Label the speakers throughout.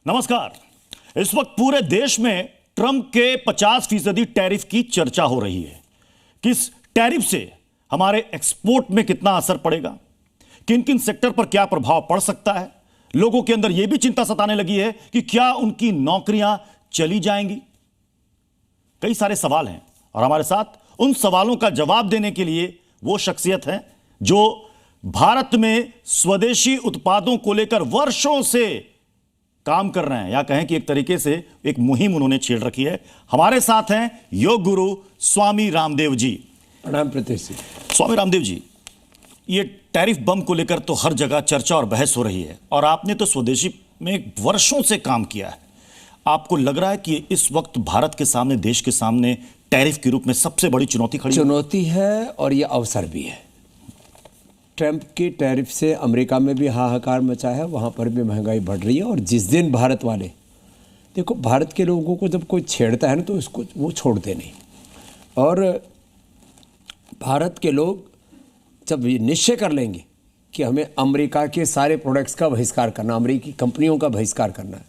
Speaker 1: नमस्कार। इस वक्त पूरे देश में ट्रंप के 50% टैरिफ की चर्चा हो रही है। किस टैरिफ से हमारे एक्सपोर्ट में कितना असर पड़ेगा, किन किन सेक्टर पर क्या प्रभाव पड़ सकता है। लोगों के अंदर यह भी चिंता सताने लगी है कि क्या उनकी नौकरियां चली जाएंगी। कई सारे सवाल हैं और हमारे साथ उन सवालों का जवाब देने के लिए वो शख्सियत है जो भारत में स्वदेशी उत्पादों को लेकर वर्षों से काम कर रहे हैं, या कहें कि एक तरीके से एक मुहिम उन्होंने छेड़ रखी है। हमारे साथ हैं योग गुरु स्वामी रामदेव जी।
Speaker 2: प्रणाम प्रत्यक्ष।
Speaker 1: स्वामी रामदेव जी, ये टैरिफ बम को लेकर तो हर जगह चर्चा और बहस हो रही है और आपने तो स्वदेशी में वर्षों से काम किया है। आपको लग रहा है कि इस वक्त भारत के सामने, देश के सामने टैरिफ के रूप में सबसे बड़ी चुनौती
Speaker 2: है और ये अवसर भी है। ट्रंप की टैरिफ से अमेरिका में भी हाहाकार मचा है, वहाँ पर भी महंगाई बढ़ रही है। और जिस दिन भारत वाले, देखो भारत के लोगों को जब कोई छेड़ता है ना तो इसको वो छोड़ते नहीं। और भारत के लोग जब ये निश्चय कर लेंगे कि हमें अमेरिका के सारे प्रोडक्ट्स का बहिष्कार करना, अमेरिकी कंपनियों का बहिष्कार करना है,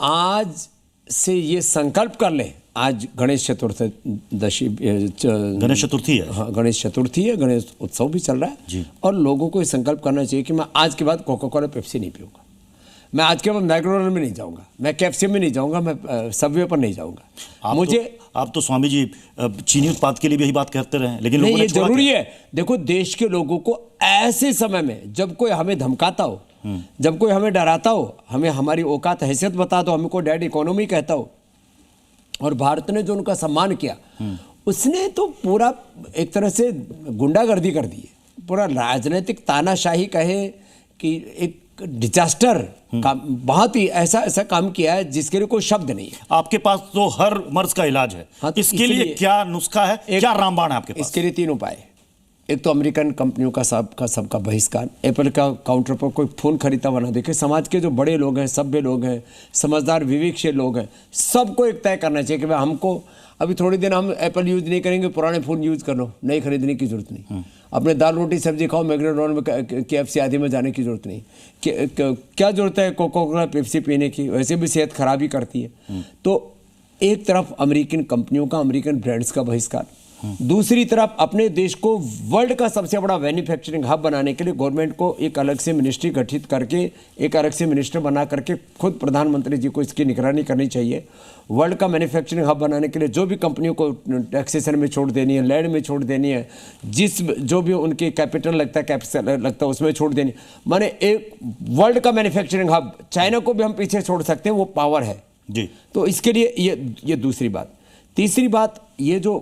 Speaker 2: आज से ये संकल्प कर लें। आज गणेश चतुर्थी
Speaker 1: है।
Speaker 2: हाँ, गणेश चतुर्थी है, गणेश उत्सव भी चल रहा है
Speaker 1: जी।
Speaker 2: और लोगों को ये संकल्प करना चाहिए कि मैं आज के बाद कोका कोला पेप्सी नहीं पीऊंगा, मैं आज के बाद मैकडोनल्ड में नहीं जाऊंगा, मैं केएफसी में नहीं जाऊंगा, मैं सबवे पर नहीं जाऊंगा। मुझे
Speaker 1: आप तो स्वामी जी चीनी उत्पाद के लिए भी यही बात कहते रहे, लेकिन
Speaker 2: नहीं,
Speaker 1: लोगों ने
Speaker 2: ये जरूरी है। देखो देश के लोगों को ऐसे समय में जब कोई हमें धमकाता हो, जब कोई हमें डराता हो, हमें हमारी औकात हैसियत बता दो, हमें कोई डेड इकोनॉमी कहता हो, और भारत ने जो उनका सम्मान किया, उसने तो पूरा एक तरह से गुंडागर्दी कर दी है। पूरा राजनीतिक तानाशाही कहे कि एक डिजास्टर का बहुत ही ऐसा काम किया है जिसके लिए कोई शब्द नहीं है।
Speaker 1: आपके पास तो हर मर्ज का इलाज है।
Speaker 2: हाँ,
Speaker 1: इसके लिए क्या नुस्खा है, क्या रामबाण है आपके पास?
Speaker 2: इसके लिए 3 उपाय। एक तो अमेरिकन कंपनियों का सबका बहिष्कार। एप्पल का काउंटर पर कोई फोन खरीदता बना देखे। समाज के जो बड़े लोग हैं, सभ्य लोग हैं, समझदार विवेकशील लोग हैं, सबको एक तय करना चाहिए कि भाई हमको अभी थोड़ी दिन हम एप्पल यूज नहीं करेंगे, पुराने फ़ोन यूज़ कर लो, नए खरीदने की जरूरत नहीं। अपने दाल रोटी सब्जी खाओ, मैकडोनल्ड में केएफसी आदि में जाने की जरूरत नहीं। क्या जरूरत है कोका कोला पेप्सी पीने की, वैसे भी सेहत खराब ही करती है। तो एक तरफ अमेरिकन कंपनियों का, अमेरिकन ब्रांड्स का बहिष्कार, दूसरी तरफ अपने देश को वर्ल्ड का सबसे बड़ा मैन्युफैक्चरिंग हब बनाने के लिए गवर्नमेंट को एक अलग से मिनिस्ट्री गठित करके, एक अलग से मिनिस्टर बना करके खुद प्रधानमंत्री जी को इसकी निगरानी करनी चाहिए। वर्ल्ड का मैन्युफैक्चरिंग हब बनाने के लिए जो भी कंपनियों को टैक्सेशन में छोड़ देनी है, लैंड में छोड़ देनी है, जो भी उनके कैपिटल लगता है उसमें छोड़ देनी, माने एक वर्ल्ड का मैन्युफैक्चरिंग हब। चाइना को भी हम पीछे छोड़ सकते हैं, वो पावर है
Speaker 1: जी।
Speaker 2: तो इसके लिए ये दूसरी बात। तीसरी बात, ये जो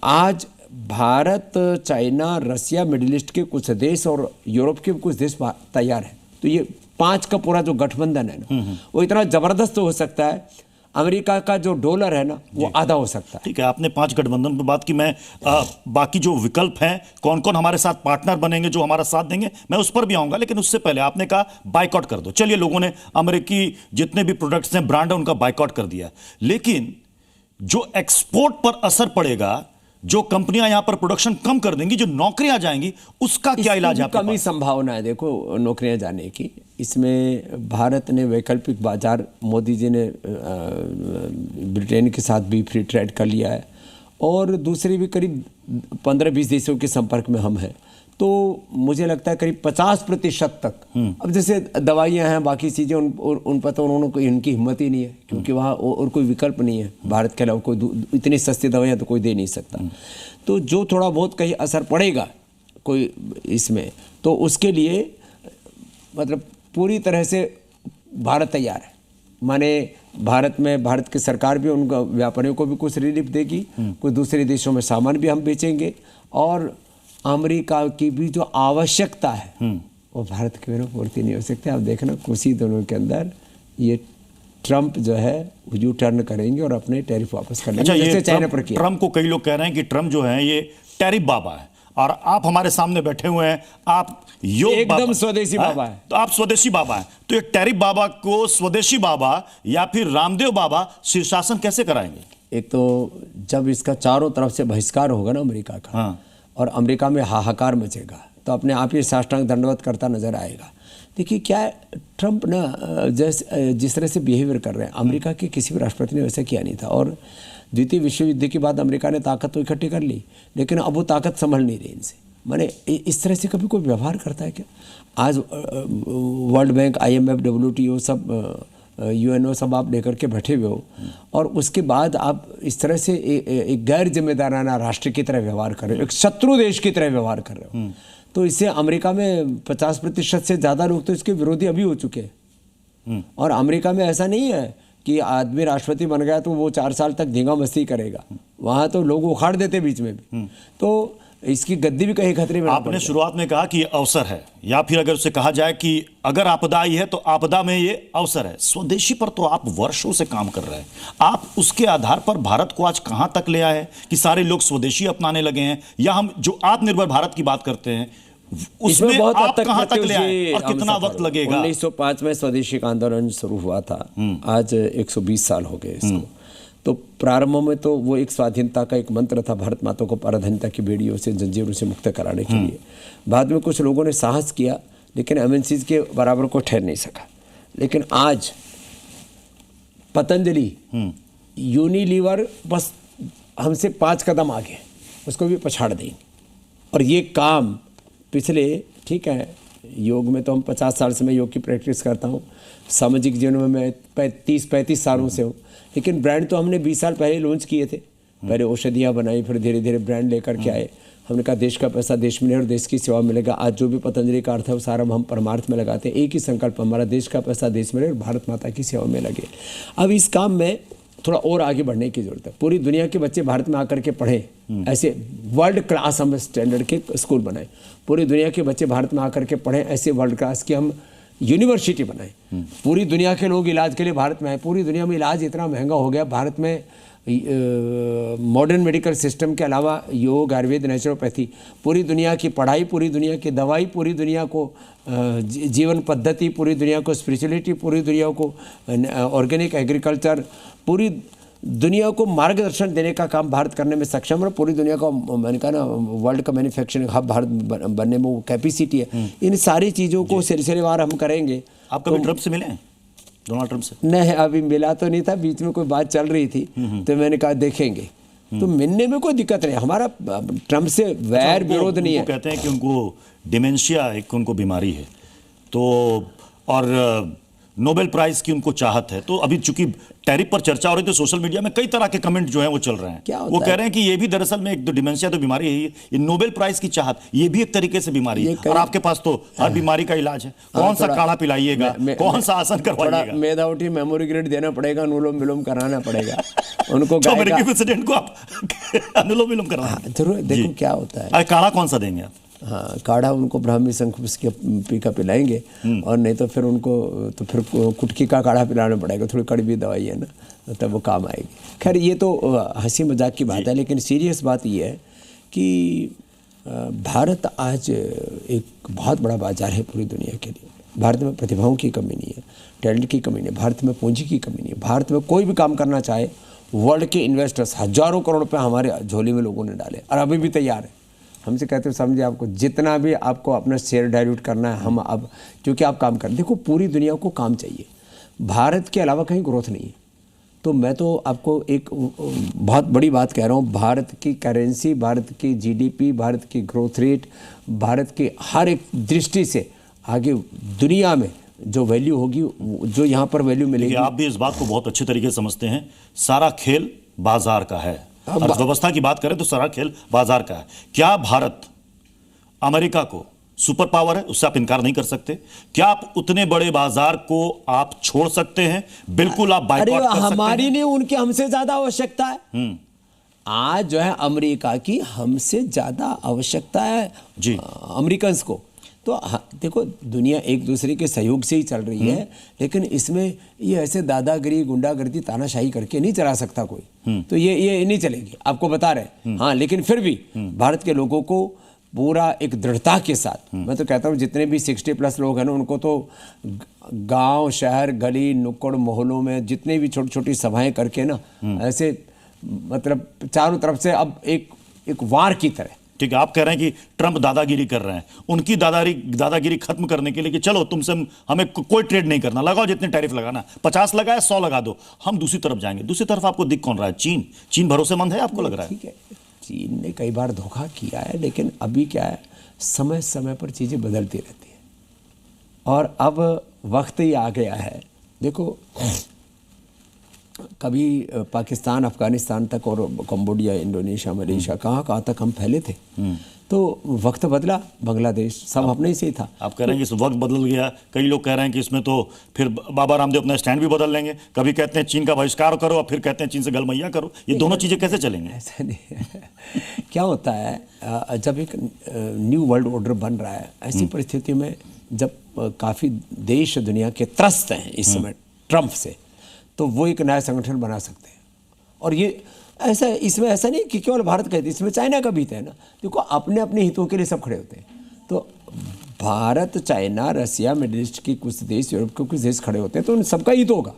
Speaker 2: आज भारत, चाइना, रसिया, मिडिल ईस्ट के कुछ देश और यूरोप के कुछ देश तैयार हैं, तो ये 5 का पूरा जो गठबंधन है ना, वो इतना जबरदस्त हो सकता है। अमेरिका का जो डॉलर है ना, वो आधा हो सकता है।
Speaker 1: ठीक है, आपने 5 गठबंधन पर बात की। मैं बाकी जो विकल्प हैं, कौन कौन हमारे साथ पार्टनर बनेंगे जो हमारा साथ देंगे, मैं उस पर भी आऊंगा, लेकिन उससे पहले आपने कहा बाइकआउट कर दो। चलिए, लोगों ने अमेरिकी जितने भी प्रोडक्ट्स हैं, ब्रांड है, उनका बाइकआउट कर दिया, लेकिन जो एक्सपोर्ट पर असर पड़ेगा, जो कंपनियां यहां पर प्रोडक्शन कम कर देंगी, जो नौकरियां जाएंगी, उसका क्या इलाज है?
Speaker 2: कमी संभावना है देखो नौकरियां जाने की। इसमें भारत ने वैकल्पिक बाजार, मोदी जी ने ब्रिटेन के साथ भी फ्री ट्रेड कर लिया है और दूसरे भी करीब 15-20 देशों के संपर्क में हम हैं। तो मुझे लगता है करीब 50% तक। अब जैसे दवाइयाँ हैं, बाकी चीज़ें, उन पर तो उन्होंने कोई, इनकी हिम्मत ही नहीं है, क्योंकि वहाँ और कोई विकल्प नहीं है भारत के अलावा। कोई इतनी सस्ती दवाइयाँ तो कोई दे नहीं सकता। तो जो थोड़ा बहुत कहीं असर पड़ेगा कोई इसमें, तो उसके लिए मतलब पूरी तरह से भारत तैयार है। माने भारत में, भारत की सरकार भी उनका व्यापारियों को भी कुछ रिलीफ देगी, कुछ दूसरे देशों में सामान भी हम बेचेंगे, और अमेरिका की भी जो आवश्यकता है वो भारत के बिना पूर्ति नहीं हो सकती। आप देखना कुछ ही दिनों के अंदर ये ट्रंप जो है यू टर्न करेंगे और अपने टैरिफ वापस कर लेंगे, जैसे चाइना पर किया।
Speaker 1: ट्रंप को कई लोग कह रहे हैं कि ट्रंप जो है ये टैरिफ बाबा है, और आप हमारे सामने बैठे हुए हैं, आप
Speaker 2: एकदम स्वदेशी बाबा है।
Speaker 1: तो आप स्वदेशी बाबा हैं, तो ये टैरिफ बाबा को स्वदेशी बाबा या फिर रामदेव बाबा शीर्षासन कैसे कराएंगे?
Speaker 2: एक तो जब इसका चारों तरफ से बहिष्कार होगा ना अमेरिका का, और अमेरिका में हाहाकार मचेगा, तो अपने आप ही साष्टांग दंडवत करता नजर आएगा। देखिए क्या है, ट्रंप ना जिस तरह से बिहेवियर कर रहे हैं, अमेरिका के किसी भी राष्ट्रपति ने वैसा किया नहीं था। और द्वितीय विश्व युद्ध के बाद अमेरिका ने ताकत तो इकट्ठी कर ली, लेकिन अब वो ताकत संभल नहीं रही इनसे। माने इस तरह से कभी कोई व्यवहार करता है क्या? आज वर्ल्ड बैंक, IMF, WTO सब, UNO सब आप लेकर के बैठे हुए हो, और उसके बाद आप इस तरह से एक गैर जिम्मेदाराना राष्ट्र की तरह व्यवहार कर रहे हो, एक शत्रु देश की तरह व्यवहार कर रहे हो। तो इससे अमेरिका में 50% से ज़्यादा लोग तो इसके विरोधी अभी हो चुके हैं। और अमेरिका में ऐसा नहीं है कि आदमी राष्ट्रपति बन गया तो वो 4 साल तक धींगा मस्ती करेगा, वहाँ तो लोग उखाड़ देते बीच में भी। तो इसकी गद्दी भी कहीं खतरे में।
Speaker 1: आपने शुरुआत में कहा कि ये अवसर है, या फिर अगर उसे कहा जाए कि अगर आपदा आई है तो आपदा में ये अवसर है। स्वदेशी पर तो आप वर्षों से काम कर रहे हैं, आप उसके आधार पर भारत को आज कहां तक ले आए कि सारे लोग स्वदेशी अपनाने लगे हैं, या हम जो आत्मनिर्भर भारत की बात करते हैं उसमें
Speaker 2: बहुत
Speaker 1: आप कहां तक ले आए और कितना वक्त लगेगा?
Speaker 2: 1905 में स्वदेशी का आंदोलन शुरू हुआ था, आज 120 साल हो गए इसको। तो प्रारंभ में तो वो एक स्वाधीनता का एक मंत्र था, भारत माता को पराधीनता की बेड़ियों से, जंजीरों से मुक्त कराने के लिए। बाद में कुछ लोगों ने साहस किया, लेकिन MNCs के बराबर को ठहर नहीं सका। लेकिन आज पतंजलि, यूनिलीवर बस हमसे 5 कदम आगे, उसको भी पछाड़ देंगे। और ये काम पिछले, ठीक है, योग में तो हम 50 साल से मैं योग की प्रैक्टिस करता हूँ, सामाजिक जीवन में मैं 30-35 सालों से हूँ, लेकिन ब्रांड तो हमने 20 साल पहले लॉन्च किए थे। पहले औषधियाँ बनाई, फिर धीरे धीरे ब्रांड लेकर के आए। हमने कहा देश का पैसा देश में और देश की सेवा मिलेगा। आज जो भी पतंजलि का अर्थ है वो सारा हम परमार्थ में लगाते हैं। एक ही संकल्प हमारा, देश का पैसा देश में और भारत माता की सेवा में लगे। अब इस काम में थोड़ा और आगे बढ़ने की जरूरत है। पूरी दुनिया के बच्चे भारत में आकर के पढ़ें, ऐसे वर्ल्ड क्लास हम स्टैंडर्ड के स्कूल बनाएं। पूरी दुनिया के बच्चे भारत में आकर के पढ़ें, ऐसे वर्ल्ड क्लास की हम यूनिवर्सिटी बनाएं। पूरी दुनिया के लोग इलाज के लिए भारत में आए। पूरी दुनिया में इलाज इतना महंगा हो गया, भारत में मॉडर्न मेडिकल सिस्टम के अलावा योग, आयुर्वेद, नेचुरोपैथी, पूरी दुनिया की पढ़ाई, पूरी दुनिया की दवाई, पूरी दुनिया को जीवन पद्धति, पूरी दुनिया को स्पिरिचुअलिटी, पूरी दुनिया को ऑर्गेनिक एग्रीकल्चर, पूरी दुनिया को मार्गदर्शन देने का काम भारत करने में सक्षम है। पूरी दुनिया का, मैंने कहा ना, वर्ल्ड का मैन्युफैक्चरिंग हब भारत बनने में वो कैपेसिटी है। इन सारी चीज़ों को सिलसिलेवार हम करेंगे।
Speaker 1: आप कभी ट्रंप से मिले हैं, डोनाल्ड ट्रंप से?
Speaker 2: नहीं, अभी मिला तो नहीं था, बीच में कोई बात चल रही थी, तो मैंने कहा देखेंगे। तो मिलने में कोई दिक्कत नहीं, हमारा ट्रंप से वैर विरोध नहीं है।
Speaker 1: कहते हैं कि उनको डिमेंशिया, एक उनको बीमारी है, तो और नोबेल प्राइज की उनको चाहत है। तो अभी चूंकि टैरिफ पर चर्चा हो रही है तो सोशल मीडिया में कई तरह के कमेंट जो हैं वो चल रहे हैं। वो कह रहे हैं कि ये भी दरअसल में एक डिमेंशिया तो बीमारी है, ये नोबेल प्राइज की चाहत ये भी एक तरीके से बीमारी है। और आपके पास तो हर बीमारी का इलाज है। कौन सा काढ़ा पिलाइएगा, कौन सा आसन करवाइएगा?
Speaker 2: मेधावटी मेमोरी ग्रेड देना पड़ेगा, अनुलोम विलोम कराना पड़ेगा उनको।
Speaker 1: अमेरिकी प्रेसिडेंट को आप अनुलोम विलोम करवाना
Speaker 2: जरूर। देखो क्या होता है।
Speaker 1: काढ़ा कौन सा देंगे आप?
Speaker 2: हाँ, काढ़ा उनको ब्राह्मी शंख पीका पिलाएंगे, और नहीं तो फिर उनको तो फिर कुटकी का काढ़ा पिलाना पड़ेगा। थोड़ी कड़वी दवाई है ना, तब वो काम आएगी। खैर ये तो हंसी मजाक की बात है, लेकिन सीरियस बात ये है कि भारत आज एक बहुत बड़ा बाजार है पूरी दुनिया के लिए। भारत में प्रतिभाओं की कमी नहीं है, टैलेंट की कमी नहीं है, भारत में पूंजी की कमी नहीं है। भारत में कोई भी काम करना चाहे, वर्ल्ड के इन्वेस्टर्स हजारों करोड़ रुपये हमारे झोली में लोगों ने डाले, और अभी भी तैयार है। हमसे कहते हो समझे, आपको जितना भी आपको अपना शेयर डाइल्यूट करना है, हम अब क्योंकि आप काम कर, देखो पूरी दुनिया को काम चाहिए, भारत के अलावा कहीं ग्रोथ नहीं है। तो मैं तो आपको एक बहुत बड़ी बात कह रहा हूँ, भारत की करेंसी, भारत की GDP, भारत की ग्रोथ रेट, भारत के हर एक दृष्टि से आगे दुनिया में जो वैल्यू होगी, जो यहाँ पर वैल्यू मिलेगी।
Speaker 1: आप भी इस बात को बहुत अच्छे तरीके से समझते हैं, सारा खेल बाजार का है। अर्थव्यवस्था की बात करें तो सारा खेल बाजार का है। क्या भारत अमेरिका को सुपर पावर है, उससे आप इनकार नहीं कर सकते। क्या आप उतने बड़े बाजार को आप छोड़ सकते हैं? बिल्कुल आप बाइकआउट कर सकते हैं।
Speaker 2: हमारी नहीं, उनकी हमसे ज्यादा आवश्यकता है। आज जो है अमेरिका की हमसे ज्यादा आवश्यकता है जी अमेरिकन्स को। तो देखो दुनिया एक दूसरे के सहयोग से ही चल रही है, लेकिन इसमें ये ऐसे दादागिरी, गुंडागर्दी, तानाशाही करके नहीं चला सकता कोई। तो ये नहीं चलेगी, आपको बता रहे। हाँ, लेकिन फिर भी भारत के लोगों को पूरा एक दृढ़ता के साथ, मैं तो कहता हूँ जितने भी 60+ लोग हैं ना, उनको तो गांव, शहर, गली, नुक्कड़, मोहल्लों में जितने भी छोटी छोटी सभाएं करके ना, ऐसे मतलब चारों तरफ से अब एक वार की तरह
Speaker 1: ठीक है, आप कह रहे हैं कि ट्रंप दादागिरी कर रहे हैं, उनकी दादागिरी खत्म करने के लिए कि चलो तुमसे हमें कोई ट्रेड नहीं करना, लगाओ जितने टैरिफ लगाना, 50 लगाए 100 लगा दो, हम दूसरी तरफ जाएंगे। दूसरी तरफ आपको दिख कौन रहा है? चीन भरोसेमंद है आपको लग रहा है?
Speaker 2: ठीक है, चीन ने कई बार धोखा किया है, लेकिन अभी क्या है, समय समय पर चीज़ें बदलती रहती हैं और अब वक्त ही आ गया है। देखो, कभी पाकिस्तान, अफगानिस्तान तक और कंबोडिया, इंडोनेशिया, मलेशिया, कहाँ तक हम फैले थे। तो वक्त बदला, बांग्लादेश सब अपने ही से ही था।
Speaker 1: आप कह रहे हैं कि इस वक्त बदल गया, कई लोग कह रहे हैं कि इसमें तो फिर बाबा रामदेव अपना स्टैंड भी बदल लेंगे, कभी कहते हैं चीन का बहिष्कार करो और फिर कहते हैं चीन से गलमैया करो। ये दोनों चीज़ें कैसे चलेंगे?
Speaker 2: ऐसा नहीं है। क्या होता है, जब एक न्यू वर्ल्ड ऑर्डर बन रहा है, ऐसी परिस्थिति में जब काफ़ी देश दुनिया के त्रस्त हैं इस समय ट्रंप से, तो वो एक नया संगठन बना सकते हैं। और ये ऐसा, इसमें ऐसा नहीं कि केवल भारत का हित, इसमें चाइना का भी हित है ना। देखो, अपने अपने हितों के लिए सब खड़े होते हैं। तो भारत, चाइना, रसिया, मिडिल ईस्ट के कुछ देश, यूरोप के कुछ देश खड़े होते हैं, तो उन सबका हित होगा।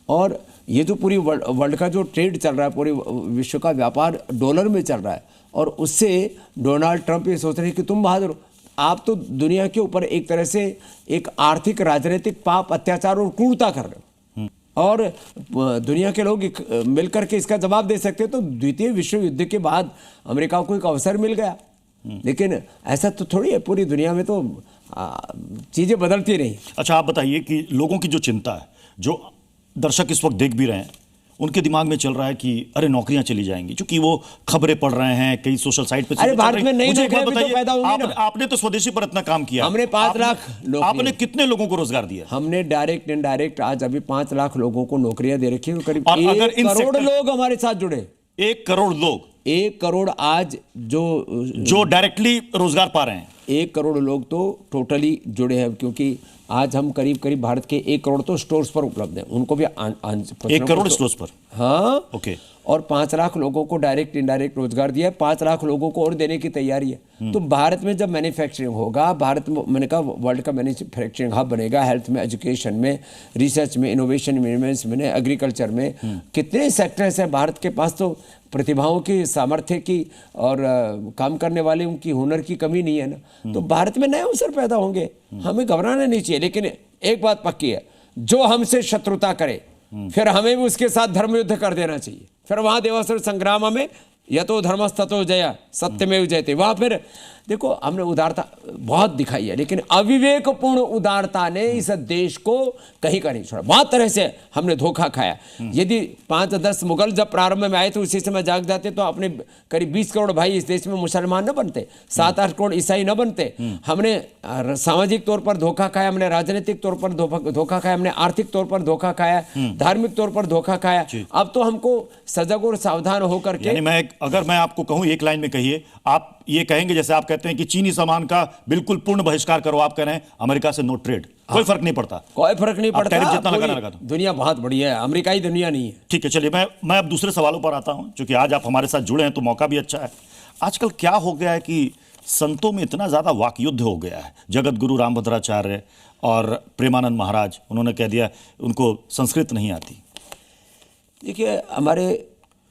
Speaker 2: और ये जो पूरी वर्ल्ड का जो ट्रेड चल रहा है, पूरे विश्व का व्यापार डॉलर में चल रहा है, और उससे डोनाल्ड ट्रंप ये सोच रहे हैं कि तुम बहादुर हो, आप तो दुनिया के ऊपर एक तरह से एक आर्थिक, राजनीतिक पाप, अत्याचार और क्रूरता कर रहे हो, और दुनिया के लोग मिलकर के इसका जवाब दे सकते हैं। तो द्वितीय विश्व युद्ध के बाद अमेरिका को एक अवसर मिल गया, लेकिन ऐसा तो थोड़ी है, पूरी दुनिया में तो चीज़ें बदलती रही।
Speaker 1: अच्छा, आप बताइए कि लोगों की जो चिंता है, जो दर्शक इस वक्त देख भी रहे हैं, उनके दिमाग में चल रहा है कि अरे नौकरियां चली जाएंगी, क्योंकि वो खबरें पढ़ रहे हैं कई सोशल साइट पे।
Speaker 2: अरे भारत में नई नौकरियां भी तो पैदा होंगी ना।
Speaker 1: आपने तो स्वदेशी पर इतना काम किया,
Speaker 2: हमने 5 लाख,
Speaker 1: आपने कितने लोगों को रोजगार दिया?
Speaker 2: हमने डायरेक्ट इनडायरेक्ट आज अभी 5 लाख लोगों को नौकरियां दे रखी है। करीब
Speaker 1: और अगर
Speaker 2: 1 करोड़ लोग हमारे साथ जुड़े,
Speaker 1: 1 करोड़ लोग,
Speaker 2: 1 करोड़ आज जो
Speaker 1: डायरेक्टली रोजगार पा रहे हैं,
Speaker 2: 1 करोड़ लोग तो टोटली जुड़े हैं, क्योंकि आज हम करीब भारत के 1 करोड़ तो स्टोर्स पर उपलब्ध हैं, उनको भी
Speaker 1: 1 करोड़ स्टोर्स पर।
Speaker 2: हाँ,
Speaker 1: ओके।
Speaker 2: और 5 लाख लोगों को डायरेक्ट इंडायरेक्ट रोजगार दिया है, 5 लाख लोगों को और देने की तैयारी है। तो भारत में जब मैन्युफैक्चरिंग होगा, भारत में, मैंने कहा, वर्ल्ड का मैन्युफैक्चरिंग हब बनेगा, हेल्थ में, एजुकेशन में, रिसर्च में, इनोवेशन में, एग्रीकल्चर में, कितने सेक्टर्स हैं भारत के पास। तो प्रतिभाओं की, सामर्थ्य की और काम करने वाले उनकी हुनर की कमी नहीं है ना। तो भारत में नए अवसर पैदा होंगे, हमें घबराना नहीं चाहिए। लेकिन एक बात पक्की है, जो हमसे शत्रुता करे फिर हमें भी उसके साथ धर्म युद्ध कर देना चाहिए। फिर वहां देवासुर संग्राम में यतो धर्मस्ततो जया सत्यमेव जयते, वहां फिर देखो हमने उदारता बहुत दिखाई है, लेकिन अविवेकपूर्ण उदारता ने इस देश को कहीं का नहीं छोड़ा। बहुत तरह से हमने धोखा खाया। यदि 5-10 मुगल जब प्रारंभ में आए तो उसी समय जाग जाते तो अपने करीब 20 करोड़ भाई इस देश में मुसलमान न बनते, 7-8 करोड़ ईसाई न बनते। हमने सामाजिक तौर पर धोखा खाया, हमने राजनीतिक तौर पर धोखा खाया, हमने आर्थिक तौर पर धोखा खाया, धार्मिक तौर पर धोखा खाया। अब तो हमको सजग और सावधान होकर के,
Speaker 1: अगर मैं आपको कहूं एक लाइन में कहिए, आप ये कहेंगे, जैसे आप कहते हैं कि चीनी सामान का बिल्कुल पूर्ण बहिष्कार करो, आप कह रहे हैं अमेरिका से नो ट्रेड, कोई फर्क नहीं पड़ता,
Speaker 2: कोई फर्क नहीं पड़ता,
Speaker 1: टैरिफ जितना लगा दो।
Speaker 2: दुनिया बहुत बड़ी है, अमेरिकाई दुनिया नहीं है।
Speaker 1: ठीक है, चलिए मैं अब दूसरे सवालों पर आता हूं, क्योंकि आज आप हमारे साथ जुड़े हैं तो मौका भी अच्छा है। आजकल क्या हो गया है कि संतों में इतना ज्यादा वाक युद्ध हो गया है। जगत गुरु रामभद्राचार्य और प्रेमानंद महाराज, उन्होंने कह दिया उनको संस्कृत नहीं आती।
Speaker 2: देखिए, हमारे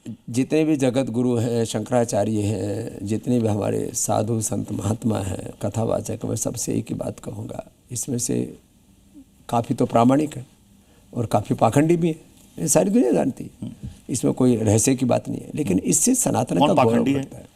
Speaker 2: जितने भी जगत गुरु हैं, शंकराचार्य हैं, जितने भी हमारे साधु संत महात्मा हैं, कथावाचक, मैं सबसे एक ही बात कहूँगा, इसमें से काफ़ी तो प्रामाणिक है और काफ़ी पाखंडी भी है, ये सारी दुनिया जानती है, इसमें कोई रहस्य की बात नहीं है। लेकिन इससे सनातन का गौरव बढ़ता है।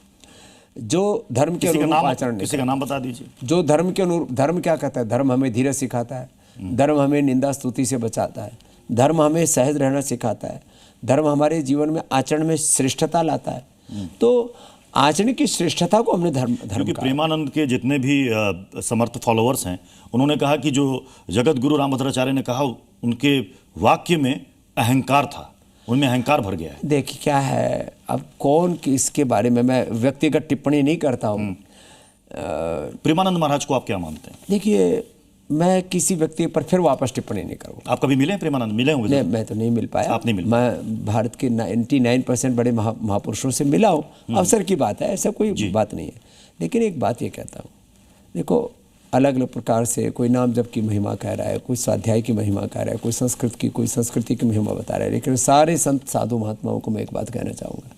Speaker 2: जो धर्म के अनुरूप आचरण,
Speaker 1: किसी का नाम बता दीजिए।
Speaker 2: जो धर्म के अनुरूप, धर्म क्या कहता है? धर्म हमें धीरज सिखाता है, धर्म हमें निंदा स्तुति से बचाता है, धर्म हमें सहज रहना सिखाता है, धर्म हमारे जीवन में आचरण में श्रेष्ठता लाता है। तो आचरण की श्रेष्ठता को हमने धर्म
Speaker 1: क्योंकि प्रेमानंद के जितने भी समर्थ फॉलोअर्स हैं, उन्होंने कहा कि जो जगत गुरु रामभद्राचार्य ने कहा, उनके वाक्य में अहंकार था, उनमें अहंकार भर गया है।
Speaker 2: देखिए क्या है, अब कौन किसके बारे में मैं व्यक्तिगत टिप्पणी नहीं करता हूँ।
Speaker 1: प्रेमानंद महाराज को आप क्या मानते हैं?
Speaker 2: देखिए, मैं किसी व्यक्ति पर फिर वापस टिप्पणी नहीं करूँगा।
Speaker 1: आप कभी मिले हैं प्रेमानंद? मिले होंगे?
Speaker 2: नहीं, मैं तो नहीं मिल पाया।
Speaker 1: आप नहीं मिल?
Speaker 2: मैं भारत के 99% बड़े महापुरुषों से मिला हूँ, अवसर की बात है, ऐसा कोई बात नहीं है। लेकिन एक बात ये कहता हूँ, देखो, अलग अलग प्रकार से कोई नाम जप की महिमा कह रहा है, कोई स्वाध्याय की महिमा कह रहा है, कोई संस्कृति की महिमा बता रहा है, लेकिन सारे संत साधु महात्माओं को मैं एक बात कहना चाहूँगा,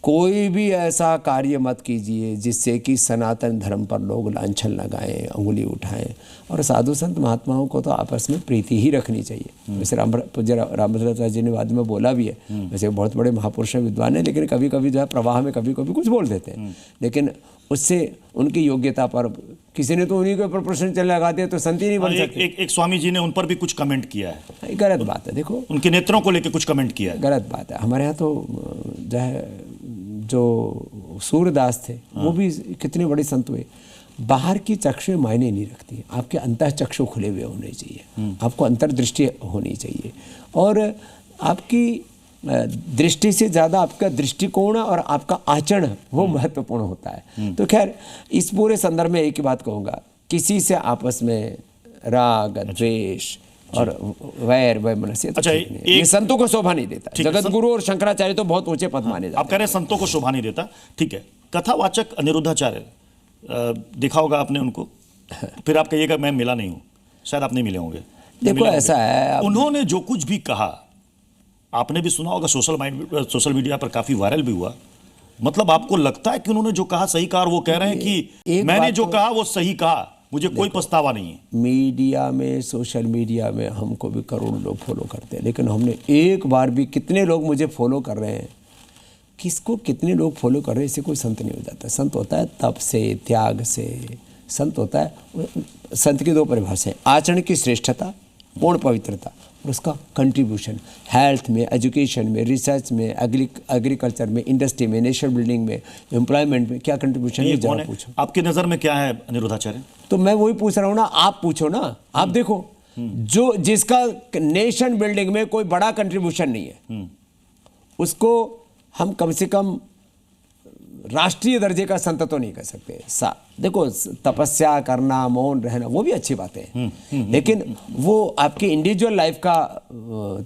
Speaker 2: कोई भी ऐसा कार्य मत कीजिए जिससे कि सनातन धर्म पर लोग लांछन लगाएं, अंगुली उठाएं। और साधु संत महात्माओं को तो आपस में प्रीति ही रखनी चाहिए। वैसे पूज्य रामभद्राचार्य जी ने बाद में बोला भी है, वैसे बहुत बड़े महापुरुष हैं, विद्वान हैं, लेकिन कभी कभी जो है प्रवाह में कभी कभी कुछ बोल देते हैं, लेकिन उससे उनकी योग्यता पर किसी ने तो उन्हीं के ऊपर प्रश्न चल लगा दिया तो संत ही नहीं बन सकते।
Speaker 1: एक स्वामी जी ने उन पर भी कुछ कमेंट किया है,
Speaker 2: गलत बात है। देखो
Speaker 1: उनके नेत्रों को लेकर कुछ कमेंट किया है,
Speaker 2: गलत बात है। हमारे यहाँ तो जो है जो सूरदास थे वो भी कितने बड़े संत हुए। बाहर की चक्षु मायने नहीं रखती, आपके अंतः चक्षु खुले हुए होने चाहिए, आपको अंतर्दृष्टि होनी चाहिए, और आपकी दृष्टि से ज़्यादा आपका दृष्टिकोण और आपका आचरण वो महत्वपूर्ण होता है। तो खैर इस पूरे संदर्भ में एक ही बात कहूँगा, किसी से आपस में राग द्वेष और वैर वैमनस्य
Speaker 1: अच्छा,
Speaker 2: ये संतों को शोभा नहीं देता। जगत गुरु और शंकराचार्य तो बहुत ऊंचे पद माने जाते हैं।
Speaker 1: आप कह रहे हैं संतों को शोभा नहीं देता, ठीक है। कथावाचक अनिरुद्धाचार्य, देखा होगा आपने उनको, फिर आप कहिएगा मैं मिला नहीं हूं, शायद आप नहीं मिले होंगे।
Speaker 2: देखो ऐसा है,
Speaker 1: उन्होंने जो कुछ भी कहा आपने भी सुना होगा, सोशल मीडिया पर काफी वायरल भी हुआ। मतलब आपको लगता है कि उन्होंने जो कहा सही कहा, और वो कह रहे हैं कि मैंने जो कहा वो सही कहा, मुझे कोई पछतावा नहीं है।
Speaker 2: मीडिया में, सोशल मीडिया में हमको भी करोड़ों लोग फॉलो करते हैं, लेकिन हमने एक बार भी, कितने लोग मुझे फॉलो कर रहे हैं, किसको कितने लोग फॉलो कर रहे हैं, इससे कोई संत नहीं हो जाता। संत होता है तप से, त्याग से। संत होता है, संत की दो परिभाषाएं, आचरण की श्रेष्ठता, पूर्ण पवित्रता, और उसका कंट्रीब्यूशन हेल्थ में, एजुकेशन में, रिसर्च में, एग्रीकल्चर में, इंडस्ट्री में, नेशनल बिल्डिंग में, एम्प्लॉयमेंट में क्या कंट्रीब्यूशन है, जरा पूछो।
Speaker 1: आपकी नज़र में क्या है अनिरुद्धाचार्य?
Speaker 2: तो मैं वही पूछ रहा हूँ ना, आप पूछो ना। आप देखो, जो जिसका नेशन बिल्डिंग में कोई बड़ा कंट्रीब्यूशन नहीं है, उसको हम कम से कम राष्ट्रीय दर्जे का संत तो नहीं कर सकते। देखो, तपस्या करना, मौन रहना, वो भी अच्छी बातें हैं, लेकिन वो आपकी इंडिविजुअल लाइफ का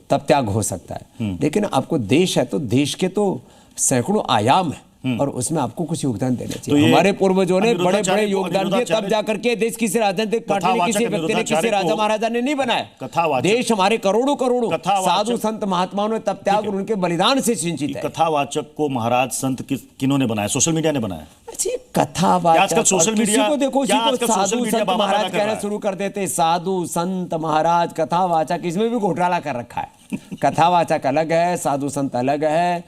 Speaker 2: तप त्याग हो सकता है। लेकिन आपको देश है तो देश के तो सैकड़ों आयाम है, और उसमें आपको कुछ योगदान देना चाहिए। तो हमारे पूर्वजों ने बड़े बड़े योगदान दिए, तब जाकर के देश किसी राजनीतिक पार्टी ने, किसी व्यक्ति ने, किसी राजा महाराजा ने नहीं बनाया। देश हमारे करोड़ों करोड़ों साधु संत महात्माओं ने तप त्याग और उनके बलिदान से सिंचित है।
Speaker 1: कथावाचक को महाराज संत किन्होंने बनाया? सोशल मीडिया ने बनाया।
Speaker 2: कथावाचक
Speaker 1: सोशल मीडिया
Speaker 2: को देखो, साधु संत महाराज कहना शुरू कर देते, साधु संत महाराज कथावाचक, इसमें भी घोटाला कर रखा है। कथावाचक अलग है, साधु संत अलग है,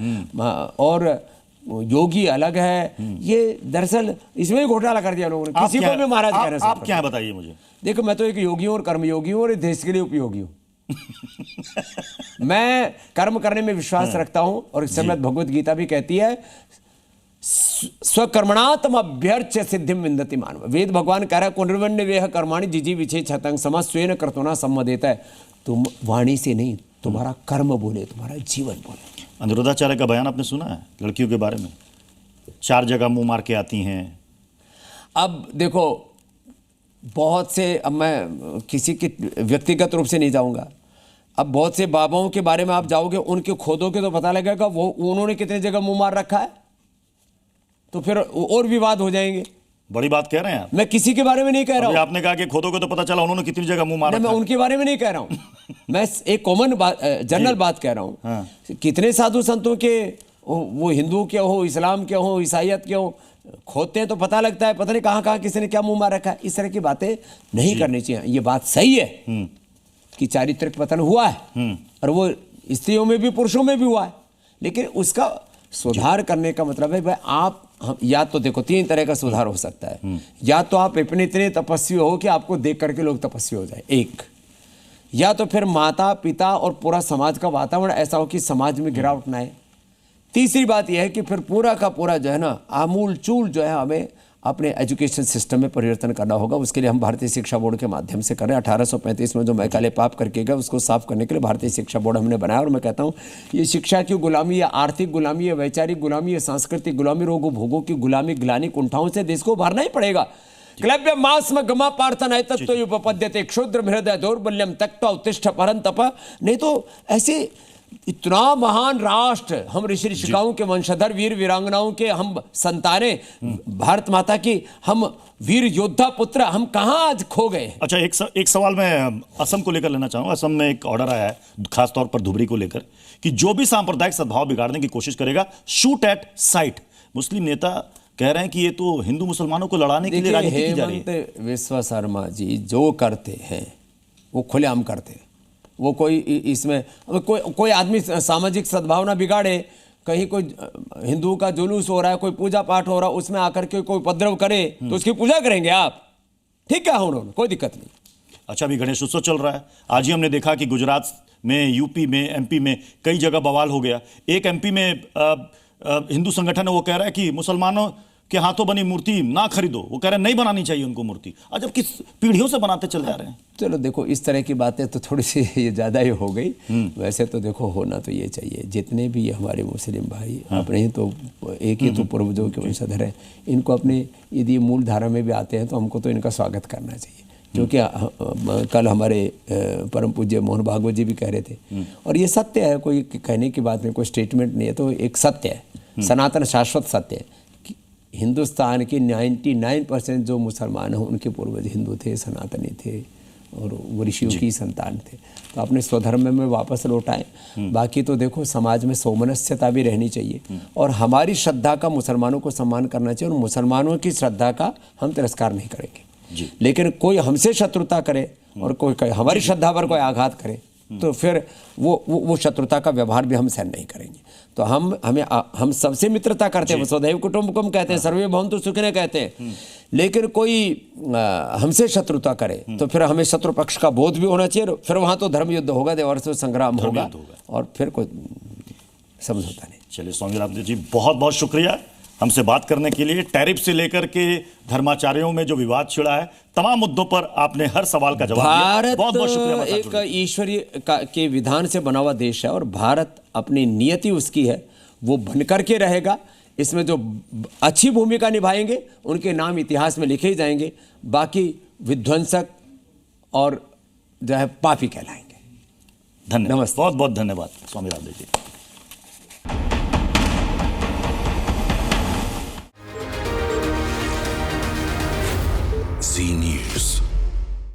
Speaker 2: और योगी अलग है। ये दरअसल इसमें भी घोटाला कर दिया लोगों ने, किसी को भी महाराज कह रहे हैं।
Speaker 1: आप क्या बताइए मुझे?
Speaker 2: देखो, मैं तो एक योगी हूं और कर्मयोगी हूं और देश के लिए उपयोगी हूं। मैं कर्म करने में विश्वास रखता हूं, और श्रीमद् भगवद गीता भी कहती है, स्वकर्मणात्म अभ्यर्च्य सिद्धिम विन्दति मानव। वेद भगवान कह रहा है, कुर्वन्य वेह कर्माणि जिजी विचे छतंग सम स्वेन कर्तुना सम्मदेता है। तुम वाणी से नहीं, तुम्हारा कर्म बोले, तुम्हारा जीवन बोले।
Speaker 1: अनिरुद्धाचार्य का बयान आपने सुना है लड़कियों के बारे में? 4 जगह मुंह मार के आती हैं।
Speaker 2: अब देखो, बहुत से, अब मैं किसी के व्यक्तिगत रूप से नहीं जाऊंगा, अब बहुत से बाबाओं के बारे में आप जाओगे, उनके खोदोगे तो पता लगेगा वो उन्होंने कितने जगह मुंह मार रखा है, तो फिर और विवाद हो जाएंगे।
Speaker 1: बड़ी बात कह रहे हैं आप।
Speaker 2: मैं किसी के बारे में नहीं कह रहा हूं।
Speaker 1: आपने कहा कि खोदोगे तो पता चला उन्होंने कितनी जगह मुंह मारा।
Speaker 2: मैं उनके बारे में नहीं कह रहा हूं। मैं एक कॉमन बात, जनरल बात कह रहा हूं।
Speaker 1: हाँ।
Speaker 2: कितने साधु संतों के, वो हिंदू के हो, इस्लाम के हो, ईसाइयत के हो, खोदते हैं तो पता लगता है, पता नहीं कहां कहां किसी ने क्या मुंह मार रखा है। इस तरह की बातें नहीं करनी चाहिए। ये बात सही है कि चारित्रिक पतन हुआ है, और वो स्त्रियों में भी पुरुषों में भी हुआ है, लेकिन उसका सुधार करने का मतलब है भाई, आप या तो देखो, 3 तरह का सुधार हो सकता है। या तो आप इतने तपस्वी हो कि आपको देख करके लोग तपस्वी हो जाए, एक। या तो फिर माता पिता और पूरा समाज का वातावरण ऐसा हो कि समाज में गिरावट ना आए। तीसरी बात यह है कि फिर पूरा का पूरा जो है ना, आमूल चूल जो है, हमें अपने एजुकेशन सिस्टम में परिवर्तन करना होगा। उसके लिए हम भारतीय शिक्षा बोर्ड के माध्यम से करें। 1835 में जो मैकाले पाप करके गए, उसको साफ करने के लिए भारतीय शिक्षा बोर्ड हमने बनाया। और मैं कहता हूँ, ये शिक्षा की गुलामी, या आर्थिक गुलामी, या वैचारिक गुलामी, या सांस्कृतिक गुलामी, रोगों भोगों की गुलामी, ग्लानि कुंठाओं से देश को उभारना ही पड़ेगा। क्लव्य मास्म गमा पार्थन है तत्व क्षुद्र हृदय दौर्बल्यम तक्ता उत्तिष्ठ परंतप। नहीं तो ऐसे इतना महान राष्ट्र, हम ऋषि ऋषिकाओं के वंशधर, वीर वीरांगनाओं के हम संतानें, भारत माता की हम वीर योद्धा पुत्र, हम कहाँ आज खो गए।
Speaker 1: अच्छा, एक सवाल मैं असम को लेकर लेना चाहूंगा। असम में एक ऑर्डर आया है खासतौर पर धुबरी को लेकर कि जो भी सांप्रदायिक सद्भाव बिगाड़ने की कोशिश करेगा, शूट एट साइट। मुस्लिम नेता कह रहे हैं कि ये तो हिंदू मुसलमानों को लड़ाने के लिए राजनीति की जा रही है।
Speaker 2: हेमंत विश्व शर्मा जी जो करते हैं वो खुलेआम करते हैं। वो कोई इसमें कोई आदमी सामाजिक सद्भावना बिगाड़े, कहीं कोई हिंदू का जुलूस हो रहा है, कोई पूजा पाठ हो रहा है, उसमें आकर के कोई उपद्रव करे तो उसकी पूजा करेंगे आप? ठीक है, उन्होंने कोई दिक्कत नहीं।
Speaker 1: अच्छा, अभी गणेश उत्सव चल रहा है। आज ही हमने देखा कि गुजरात में, यूपी में, एमपी में कई जगह बवाल हो गया। एक एमपी में हिंदू संगठन है, वो कह रहा है कि मुसलमानों के हाथों बनी मूर्ति ना खरीदो। वो कह रहे हैं नहीं बनानी चाहिए उनको मूर्ति। आज जब किस पीढ़ियों से बनाते चले जा रहे हैं।
Speaker 2: चलो देखो, इस तरह की बातें तो थोड़ी सी ये ज़्यादा ही हो गई। वैसे तो देखो, होना तो ये चाहिए, जितने भी हमारे मुस्लिम भाई अपने ही तो एक ही तो पूर्वजों के वंशधर हैं, इनको अपने यदि मूल धारा में भी आते हैं तो हमको तो इनका स्वागत करना चाहिए। क्योंकि कल हमारे परम पूज्य मोहन भागवत जी भी कह रहे थे, और ये सत्य है, कोई कहने की बात नहीं, कोई स्टेटमेंट नहीं है, तो एक सत्य है, सनातन शाश्वत सत्य है कि हिंदुस्तान के 99% जो मुसलमान हैं उनके पूर्वज हिंदू थे, सनातनी थे, और वो ऋषियों की संतान थे। तो अपने स्वधर्म में वापस लौटाएं। बाकी तो देखो, समाज में सौमनस्यता भी रहनी चाहिए, और हमारी श्रद्धा का मुसलमानों को सम्मान करना चाहिए, और मुसलमानों की श्रद्धा का हम तिरस्कार नहीं करेंगे। लेकिन कोई हमसे शत्रुता करे और कोई हमारी श्रद्धा पर कोई आघात करे तो फिर वो शत्रुता का व्यवहार भी हम सहन नहीं करेंगे। तो हम सबसे मित्रता करते हैं, वसुधैव कुटुंबकम कहते हैं, सर्वे भवन्तु सुखिनः कहते हैं। लेकिन कोई हमसे शत्रुता करे तो फिर हमें शत्रु पक्ष का बोध भी होना चाहिए। फिर वहाँ तो धर्म युद्ध होगा, देवर्ष संग्राम होगा, और फिर कोई समझौता नहीं।
Speaker 1: चलिए स्वामी रामदेव जी, बहुत बहुत शुक्रिया हमसे बात करने के लिए। टैरिफ से लेकर के धर्माचार्यों में जो विवाद छिड़ा है, तमाम मुद्दों पर आपने हर सवाल का जवाब दिया। बहुत बहुत शुक्रिया।
Speaker 2: भारत एक ईश्वरीय के विधान से बना हुआ देश है, और भारत अपनी नियति उसकी है, वो बनकर के रहेगा। इसमें जो अच्छी भूमिका निभाएंगे उनके नाम इतिहास में लिखे जाएंगे, बाकी विध्वंसक और जो है पापी कहलाएंगे।
Speaker 1: धन्यवाद,
Speaker 2: नमस्ते।
Speaker 1: बहुत बहुत धन्यवाद स्वामी रामदेव जी।
Speaker 3: Z News.